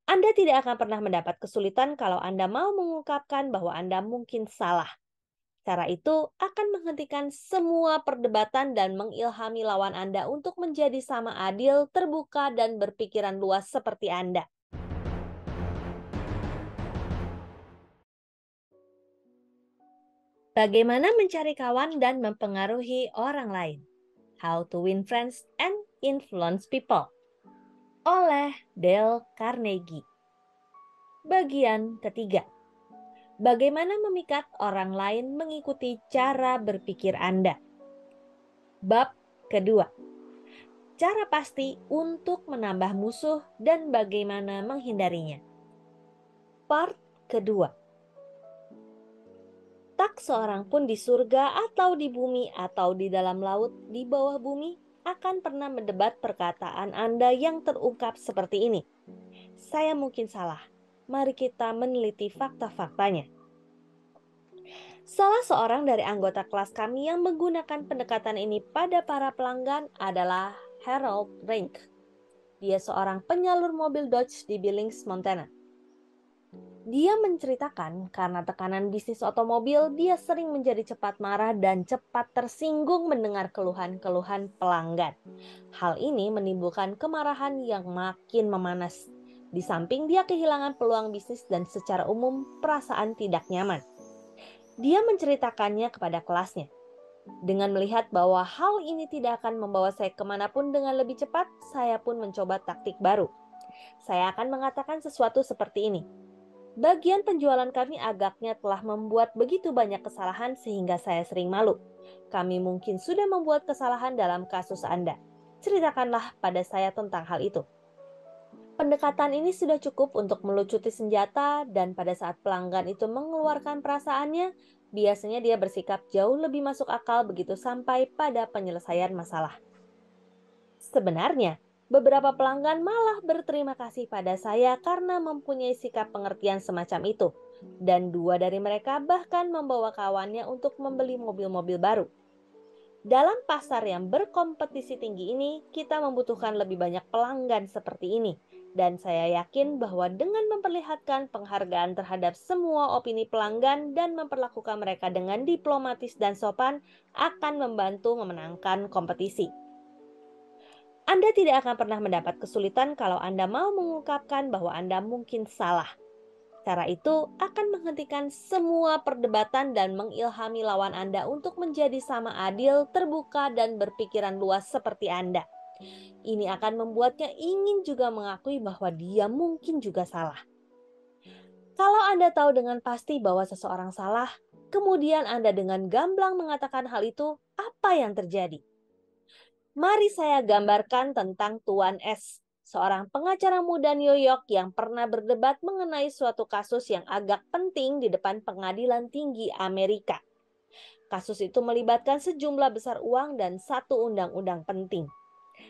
Anda tidak akan pernah mendapat kesulitan kalau Anda mau mengungkapkan bahwa Anda mungkin salah. Cara itu akan menghentikan semua perdebatan dan mengilhami lawan Anda untuk menjadi sama adil, terbuka, dan berpikiran luas seperti Anda. Bagaimana mencari kawan dan mempengaruhi orang lain? How to win friends and influence people. Oleh Dale Carnegie. Bagian ketiga. Bagaimana memikat orang lain mengikuti cara berpikir Anda? Bab kedua. Cara pasti untuk menambah musuh dan bagaimana menghindarinya. Part kedua. Tak seorang pun di surga atau di bumi atau di dalam laut di bawah bumi akan pernah mendebat perkataan Anda yang terungkap seperti ini. Saya mungkin salah. Mari kita meneliti fakta-faktanya. Salah seorang dari anggota kelas kami yang menggunakan pendekatan ini pada para pelanggan adalah Harold Rink. Dia seorang penyalur mobil Dodge di Billings, Montana. Dia menceritakan karena tekanan bisnis otomobil, dia sering menjadi cepat marah dan cepat tersinggung mendengar keluhan-keluhan pelanggan. Hal ini menimbulkan kemarahan yang makin memanas. Di samping dia kehilangan peluang bisnis dan secara umum perasaan tidak nyaman. Dia menceritakannya kepada kelasnya. Dengan melihat bahwa hal ini tidak akan membawa saya kemanapun dengan lebih cepat, saya pun mencoba taktik baru. Saya akan mengatakan sesuatu seperti ini. Bagian penjualan kami agaknya telah membuat begitu banyak kesalahan sehingga saya sering malu. Kami mungkin sudah membuat kesalahan dalam kasus Anda. Ceritakanlah pada saya tentang hal itu. Pendekatan ini sudah cukup untuk melucuti senjata dan pada saat pelanggan itu mengeluarkan perasaannya, biasanya dia bersikap jauh lebih masuk akal begitu sampai pada penyelesaian masalah. Sebenarnya, beberapa pelanggan malah berterima kasih pada saya karena mempunyai sikap pengertian semacam itu. Dan 2 dari mereka bahkan membawa kawannya untuk membeli mobil-mobil baru. Dalam pasar yang berkompetisi tinggi ini, kita membutuhkan lebih banyak pelanggan seperti ini. Dan saya yakin bahwa dengan memperlihatkan penghargaan terhadap semua opini pelanggan dan memperlakukan mereka dengan diplomatis dan sopan akan membantu memenangkan kompetisi. Anda tidak akan pernah mendapat kesulitan kalau Anda mau mengungkapkan bahwa Anda mungkin salah. Cara itu akan menghentikan semua perdebatan dan mengilhami lawan Anda untuk menjadi sama adil, terbuka, dan berpikiran luas seperti Anda. Ini akan membuatnya ingin juga mengakui bahwa dia mungkin juga salah. Kalau Anda tahu dengan pasti bahwa seseorang salah, kemudian Anda dengan gamblang mengatakan hal itu, apa yang terjadi? Mari saya gambarkan tentang Tuan S, seorang pengacara muda New York yang pernah berdebat mengenai suatu kasus yang agak penting di depan pengadilan tinggi Amerika. Kasus itu melibatkan sejumlah besar uang dan satu undang-undang penting.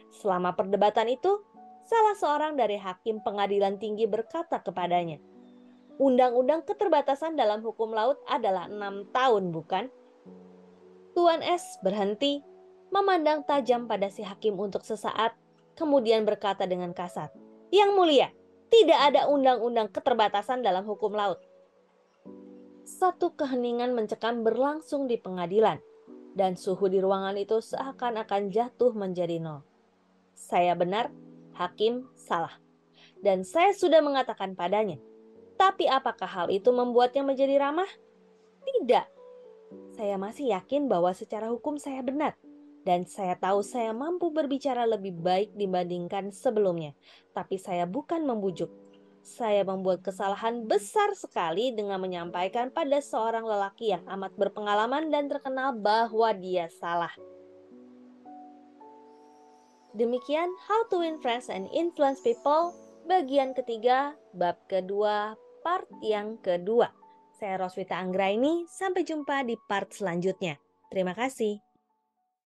Selama perdebatan itu, salah seorang dari hakim pengadilan tinggi berkata kepadanya, "Undang-undang keterbatasan dalam hukum laut adalah 6 tahun, bukan?" Tuan S berhenti, memandang tajam pada si hakim untuk sesaat, kemudian berkata dengan kasar, "Yang mulia, tidak ada undang-undang keterbatasan dalam hukum laut." Satu keheningan mencekam berlangsung di pengadilan, dan suhu di ruangan itu seakan-akan jatuh menjadi nol. Saya benar, hakim salah. Dan saya sudah mengatakan padanya. Tapi apakah hal itu membuatnya menjadi ramah? Tidak. Saya masih yakin bahwa secara hukum saya benar. Dan saya tahu saya mampu berbicara lebih baik dibandingkan sebelumnya. Tapi saya bukan membujuk. Saya membuat kesalahan besar sekali dengan menyampaikan pada seorang lelaki yang amat berpengalaman dan terkenal bahwa dia salah. Demikian How to Win Friends and Influence People, bagian ketiga, bab kedua, part yang kedua. Saya Roswita Anggraini, sampai jumpa di part selanjutnya. Terima kasih.